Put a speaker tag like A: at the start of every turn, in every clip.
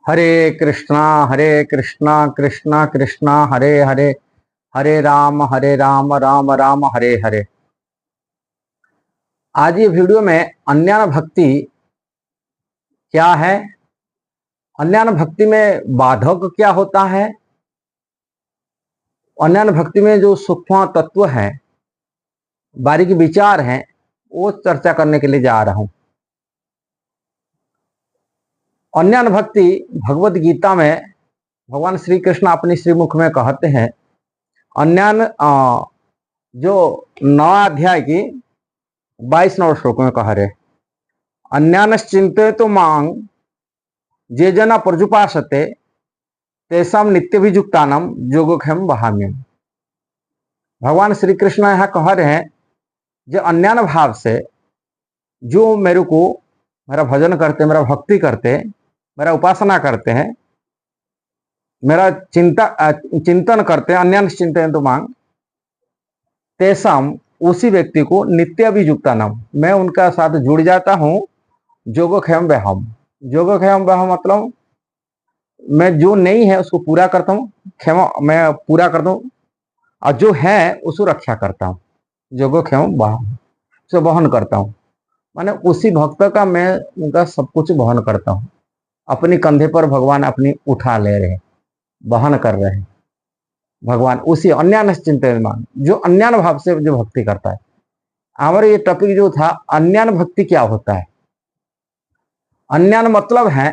A: हरे कृष्णा कृष्णा कृष्णा हरे हरे, हरे राम राम राम हरे हरे। आज ये वीडियो में अन्यान भक्ति क्या है, अन्यान भक्ति में बाधक क्या होता है, अन्यान भक्ति में जो सूक्ष्म तत्व है, बारीकी विचार हैं, वो चर्चा करने के लिए जा रहा हूं। अन्यान भक्ति भगवत गीता में भगवान श्री कृष्ण अपने श्रीमुख में कहते हैं। अन्यान जो 9 अध्याय की 22 नंबर श्लोक में कह रहे, अन्यानश्चिंते तो मांग जे जना प्रजुपासते तेसाम नित्यभिजुक्तानम योगक्षेम बहाम्यम। भगवान श्री कृष्ण यहां कह रहे हैं, जो अन्यान भाव से जो मेरे को मेरा भजन करते, मेरा भक्ति करते, मेरा उपासना करते हैं, मेरा चिंतन करते हैं, अन्यान चिंतन तो मांग तेसाम, उसी व्यक्ति को नित्य अभियुक्तानम, मैं उनका साथ जुड़ जाता हूं। योगक्षेम बहम, योगक्षेम बहम मतलब मैं जो नहीं है उसको पूरा करता हूँ, क्षमा मैं पूरा करता हूँ, और जो है उसको रक्षा करता हूँ। योगक्षेम बहम से वहन करता हूँ, माने उसी भक्त का मैं उनका सब कुछ वहन करता हूँ। अपने कंधे पर भगवान अपनी उठा ले रहे, वहन कर रहे हैं भगवान। उसी अन्यान चिंतन, जो अन्यान भाव से जो भक्ति करता है। हमारे ये टॉपिक जो था, अन्यान भक्ति क्या होता है। अन्यान मतलब है,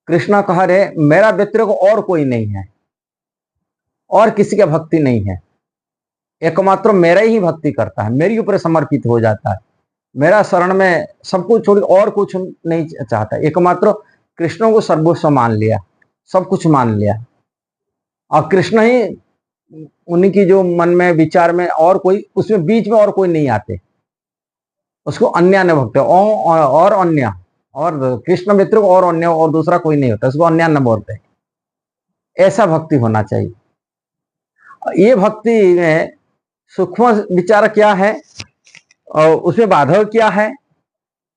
A: कृष्ण कह रहे मेरा व्यतिरिक्त और कोई नहीं है, और किसी का भक्ति नहीं है, एकमात्र मेरा ही भक्ति करता है, मेरे ऊपर समर्पित हो जाता है, मेरा शरण में सब कुछ छोड़ और कुछ नहीं चाहता। एकमात्र कृष्ण को सर्वस्व मान लिया, सब कुछ मान लिया, और कृष्ण ही उन्हीं की जो मन में विचार में, और कोई उसमें बीच में और कोई नहीं आते। उसको अन्यान्य भक्त और अन्य, और कृष्ण मित्र और अन्य और दूसरा कोई नहीं होता, उसको अन्यान्य बोलते हैं। ऐसा भक्ति होना चाहिए। ये भक्ति में सूक्ष्म विचार क्या है और उसमें बाधक क्या है।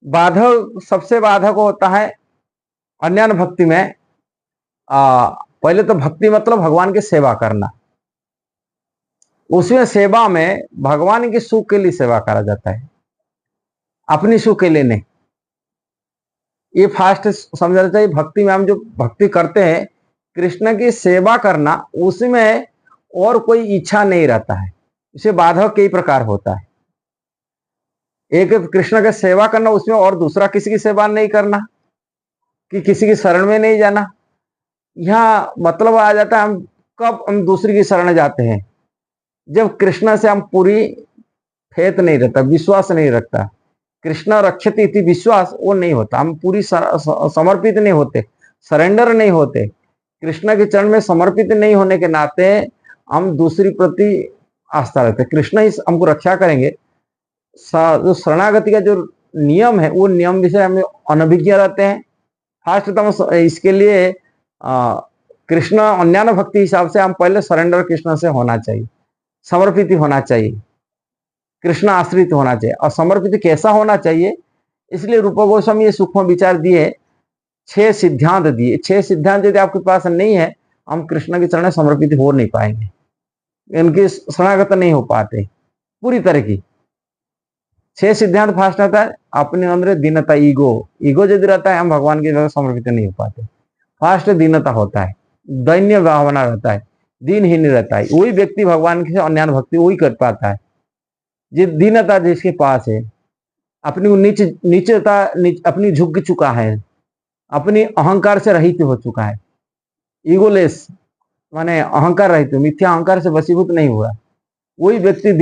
A: बाधक, सबसे बाधक होता है अन्यान्य भक्ति में, पहले तो भक्ति मतलब भगवान की सेवा करना। उसमें सेवा में भगवान के सुख के लिए सेवा करा जाता है, अपनी सुख के लिए नहीं। ये फास्ट समझना चाहिए। भक्ति में हम जो भक्ति करते हैं, कृष्ण की सेवा करना, उसमें और कोई इच्छा नहीं रहता है। इसे बाधक कई प्रकार होता है। एक कृष्ण का सेवा करना, उसमें और दूसरा किसी की सेवा नहीं करना, कि किसी की शरण में नहीं जाना। यहाँ मतलब आ जाता है, हम कब हम दूसरी की शरण जाते हैं, जब कृष्ण से हम पूरी फेथ नहीं रहता, विश्वास नहीं रखता। कृष्ण रक्षति इति विश्वास वो नहीं होता, हम पूरी समर्पित नहीं होते, सरेंडर नहीं होते। कृष्ण के चरण में समर्पित नहीं होने के नाते हम दूसरी प्रति आस्था रखते। कृष्ण ही हमको रक्षा करेंगे। जो शरणागति का जो नियम है, वो नियम विषय हमें अनभिज्ञ रहते हैं। फास्ट तो इसके लिए कृष्ण अन्यान्य भक्ति हिसाब से हम पहले सरेंडर कृष्ण से होना चाहिए, समर्पित होना चाहिए, कृष्ण आश्रित होना चाहिए। और समर्पित कैसा होना चाहिए, इसलिए रूप गोस्वामी ये सूक्ष्म विचार दिए, 6 सिद्धांत दिए। 6 सिद्धांत यदि आपके पास नहीं है, हम कृष्ण के चरण समर्पित हो नहीं पाएंगे, इनकी शरणागत नहीं हो पाते पूरी तरह की। 6 सिद्धांत फास्ट रहता है, अपने अंदर दीनता, ईगो यदि रहता है, हम भगवान की जगह समर्पित नहीं हो पाते। फास्ट दीनता होता है, दैन्य भावना रहता है, दीनहीन रहता है, वही व्यक्ति भगवान की अन्यान्य भक्ति वही कर पाता है। ये दीनता जिसके पास है, अपनी नीचता अपनी झुक चुका है, अपनी अहंकार से रहित हो चुका है, ईगोलेस माने अहंकार रहित, मिथ्या अहंकार से वशीभूत नहीं हुआ, वही व्यक्ति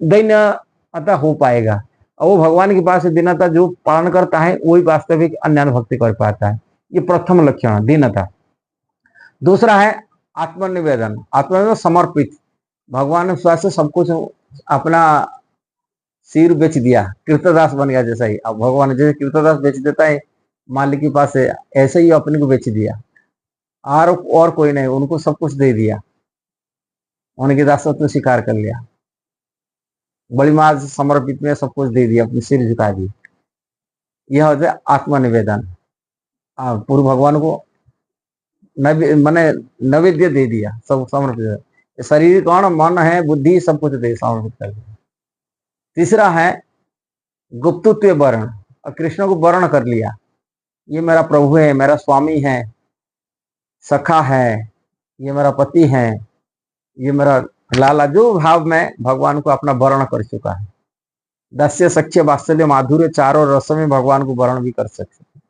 A: दैन्यता हो पाएगा। और वो भगवान के पास दीनता जो पालन करता है, वही वास्तविक अन्यान्य भक्ति कर पाता है। ये प्रथम लक्षण दीनता। दूसरा है आत्मनिवेदन, आत्मनिवेदन समर्पित, भगवान ने विश्वास से सब कुछ अपना सिर बेच दिया, कृतदास बन गया। जैसा ही अब भगवान जैसे कृतदास बेच देता है मालिक के पास है, ऐसे ही अपने को बेच दिया, और कोई नहीं, उनको सब कुछ दे दिया, उनकी दासत्व स्वीकार कर लिया, बड़ी मां समर्पित में सब कुछ दे दिया, अपनी सिर झुका दी। यह होता है आत्मनिवेदन। पूर्व भगवान को मैंने नैवेद्य दे दिया, सब समर्पित। शरीर कौन, मन है, बुद्धि, सब कुछ दे समर्पित कर दिया। तीसरा है गुप्तत्व वर्ण, और कृष्ण को वर्ण कर लिया, ये मेरा प्रभु है, मेरा स्वामी है, सखा है, ये मेरा पति है, ये मेरा लाला, जो भाव में भगवान को अपना वर्ण कर चुका है। दस्य सख्य वात्सल्य माधुर्य चारों रसों में भगवान को वर्ण भी कर सकते।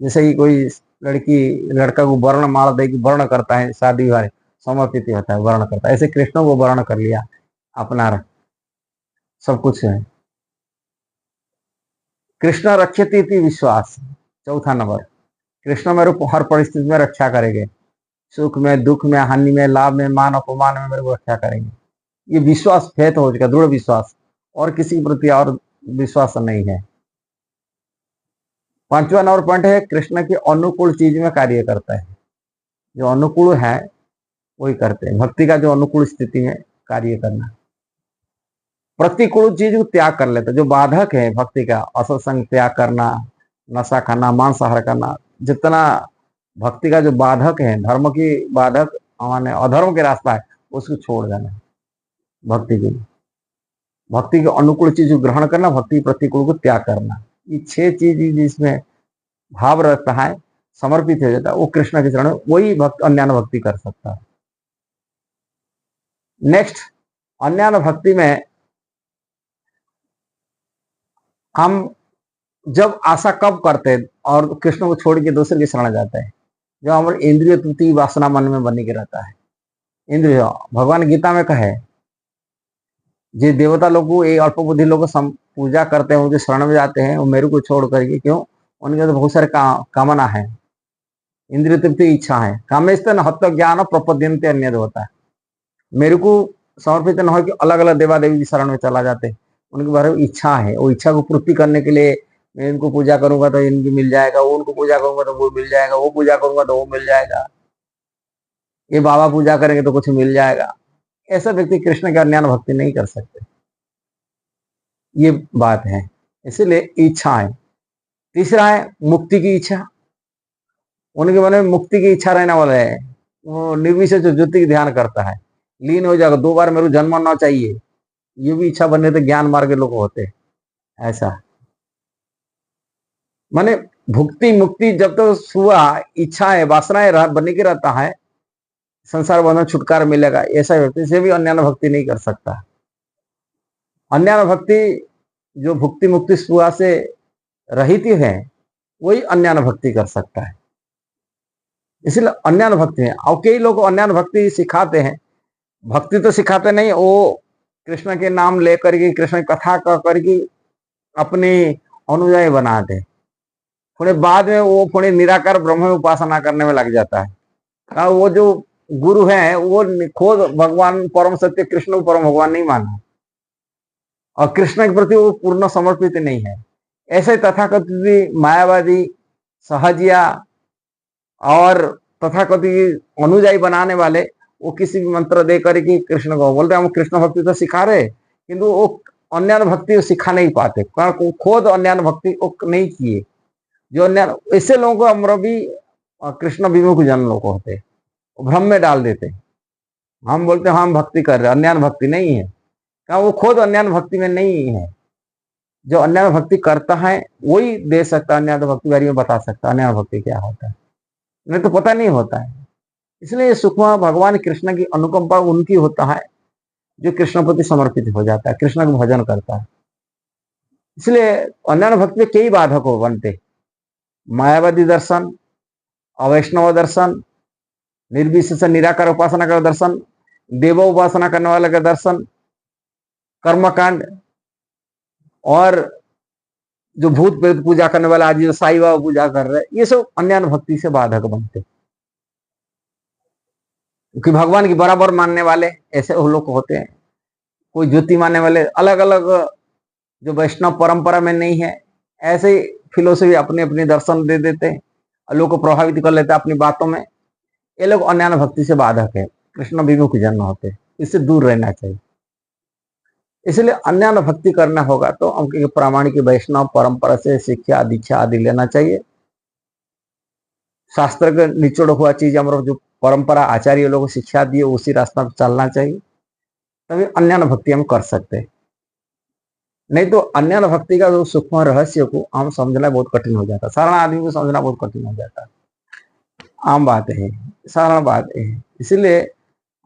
A: जैसे कि कोई लड़की लड़का को वर्ण माला दे, वर्ण करता है, शादी वाले समर्पित होता है, वर्ण करता है, ऐसे कृष्ण को वर्ण कर लिया अपना, सब कुछ है। कृष्ण रक्षति इति विश्वास, चौथा नंबर, कृष्ण मेरे को हर परिस्थिति में रक्षा करेंगे, सुख में, दुख में, हानि में, लाभ में, मान अपमान में मेरे को रक्षा करेंगे। ये विश्वास फेथ हो चुका, दृढ़ विश्वास, और किसी के प्रति और विश्वास नहीं है। पांचवा नंबर पॉइंट है कृष्ण के अनुकूल चीज में कार्य करता है, जो अनुकूल है वही करते हैं। भक्ति का जो अनुकूल स्थिति में कार्य करना, प्रतिकूल चीज को त्याग कर लेते, जो बाधक है भक्ति का, असत्संग त्याग करना, नशा खाना, मांसाहार करना, जितना भक्ति का जो बाधक है, धर्म की बाधक माने अधर्म के रास्ता है, उसको छोड़ देना। भक्ति के अनुकूल चीज को ग्रहण करना, भक्ति प्रतिकूल को त्याग करना, ये 6 चीज जिसमें भाव रहता है, समर्पित हो जाता है, वो कृष्ण के चरण में, वही भक्त अन्यान भक्ति कर सकता है। नेक्स्ट, अन्यान भक्ति में हम जब आशा कब करते हैं और कृष्ण को छोड़ के दूसरे की शरण जाते हैं, जब हमारे इंद्रिय तृप्ति वासना मन में बनी के रहता है। इंद्रिय, भगवान गीता में कहे, जो देवता लोग को, ये अल्प बुद्धि लोग पूजा करते हैं, उनके शरण में जाते हैं, वो मेरे को छोड़ करके, क्यों, उनके तो बहुत सारे कामना है, इंद्रिय तृप्ति इच्छा है। कामेस्तन हत्व ज्ञान प्रपद्यन्ते अन्य होता है, मेरे को समर्पित न हो कि अलग अलग देवा देवी की शरण में चला जाते, उनके बारे में इच्छा है, वो इच्छा को पूर्ति करने के लिए, मैं इनको पूजा करूंगा तो इनकी मिल जाएगा, वो उनको पूजा करूंगा तो वो मिल जाएगा, वो पूजा करूंगा तो वो मिल जाएगा, ये बाबा पूजा करेंगे तो कुछ मिल जाएगा। ऐसा व्यक्ति कृष्ण का ज्ञान भक्ति नहीं कर सकते, ये बात है। इसीलिए इच्छा है। तीसरा है मुक्ति की इच्छा, उनके मन में मुक्ति की इच्छा रहने वाला है, वो निर्विशेष ज्योति की ध्यान करता है, लीन हो जाएगा, 2 बार मेरे को जन्म ना चाहिए, ये भी इच्छा बनने तो ज्ञान मार्ग के लोग होते, ऐसा माने भुक्ति मुक्ति जब तक तो हुआ, इच्छा है, वासनाएं बने के रहता है, संसार बंधन छुटकारा मिलेगा, ऐसा व्यक्ति से भी अन्यान भक्ति नहीं कर सकता। अन्यान भक्ति जो भुक्ति मुक्ति सुआ से रहित है, वही अन्यान भक्ति कर सकता है। इसलिए अन्यान भक्ति है। और कई लोग अन्यान भक्ति सिखाते हैं, भक्ति तो सिखाते नहीं, वो कृष्ण के नाम लेकर के, कृष्ण की कथा कह करके अपने अनुयायी बनाते, थोड़े बाद में वो थोड़े निराकार ब्रह्म उपासना करने में लग जाता है। वो जो गुरु है वो खुद भगवान परम सत्य कृष्ण को परम भगवान नहीं माना, और कृष्ण के प्रति वो पूर्ण समर्पित नहीं है। ऐसे तथाकथित मायावादी, सहजिया और तथाकथित अनुयायी बनाने वाले, वो किसी भी मंत्र दे करके कृष्ण को बोलते हम कृष्ण भक्ति तो सिखा रहे, किंतु वो अन्यान भक्ति सिखा नहीं पाते, कारण खुद अन्यान भक्ति वो नहीं किए। जो अन्यान, ऐसे लोगों को हम भी कृष्ण विमुख जन लोग होते, भ्रम में डाल देते। हम बोलते हैं हम भक्ति कर रहे, अन्यान भक्ति नहीं है, क्या वो खुद अन्यान भक्ति में नहीं है। जो अन्यान भक्ति करता है वही दे सकता, अन्यान भक्ति बारे में बता सकता अन्यान भक्ति क्या होता है, नहीं तो पता नहीं होता है। इसलिए सूक्ष्म भगवान कृष्ण की अनुकंपा उनकी होता है जो कृष्ण प्रति समर्पित हो जाता है, कृष्ण का भजन करता है। इसलिए अन्यान भक्ति में कई बाधक हो बनते, मायावादी दर्शन, अवैष्णव दर्शन, निर्विशेष निराकार उपासना का दर्शन, देव उपासना करने वाले का दर्शन, कर्मकांड, और जो भूत प्रेत पूजा करने वाला, आज जो साई बाबा पूजा कर रहे, ये सब अन्यान भक्ति से बाधक बनते, क्योंकि भगवान की बराबर मानने वाले ऐसे वो लोग होते हैं। कोई ज्योति मानने वाले, अलग अलग जो वैष्णव परंपरा में नहीं है, ऐसे फिलोसफी अपने अपने दर्शन दे देते हैं और लोग को प्रभावित कर लेते हैं अपनी बातों में। ये लोग अन्यान भक्ति से बाधक है, कृष्ण विमुख जन होते, इससे दूर रहना चाहिए। इसलिए अन्यान भक्ति करना होगा तो हमको प्रामाणिक वैष्णव परंपरा से शिक्षा दीक्षा आदि लेना चाहिए। शास्त्र का निचोड़ हुआ चीज हमारा जो परंपरा आचार्य लोगों को शिक्षा दिए उसी रास्ता पर चलना चाहिए, तभी अन्यान भक्ति हम कर सकते हैं। नहीं तो अन्यान भक्ति का जो सूक्ष्म रहस्य को हम समझना बहुत कठिन हो जाता है, साधारण आदमी को समझना बहुत कठिन हो जाता है। आम बात है, साधारण बात है। इसीलिए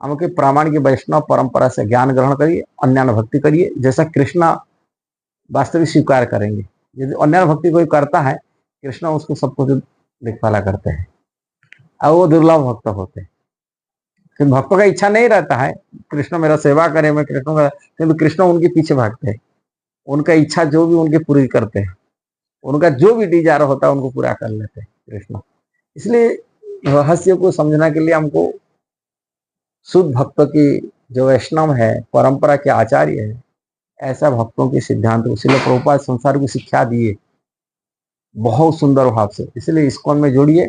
A: हमके प्रामाणिक वैष्णव परंपरा से ज्ञान ग्रहण करिए, अन्यान भक्ति करिए, जैसा कृष्णा वास्तविक स्वीकार करेंगे। यदि अन्यान भक्ति कोई करता है, कृष्णा उसको सब कुछ दिखवाला करते हैं और वो दुर्लभ भक्त होते हैं। फिर भक्तों का इच्छा नहीं रहता है कृष्ण मेरा सेवा करे, मैं कृष्ण का, किंतु कृष्ण उनके पीछे भागते हैं, उनका इच्छा जो भी उनकी पूरी करते हैं, उनका जो भी डिजायर होता है उनको पूरा कर लेते हैं कृष्ण। इसलिए रहस्य को समझने के लिए हमको शुद्ध भक्त की जो वैष्णव है, परंपरा के आचार्य है, ऐसा भक्तों के सिद्धांत इसलिए प्रभुपाद संसार की शिक्षा दिए बहुत सुंदर भाव से। इसलिए इस्कॉन में जोड़िए।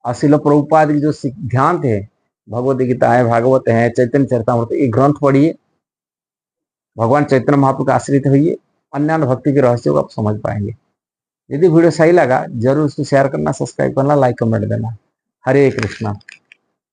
A: अशिल प्रभुपाद की जो सिद्धांत है, भगवद गीता है, भागवत है, चैतन्य चरितामृत, ये ग्रंथ पढ़िए, भगवान चैतन्य महाप्रभु का आश्रित होइए, अन्यान भक्ति के रहस्य को आप समझ पाएंगे। यदि वीडियो सही लगा जरूर उसको शेयर करना, सब्सक्राइब करना, लाइक कमेंट देना। हरे कृष्णा।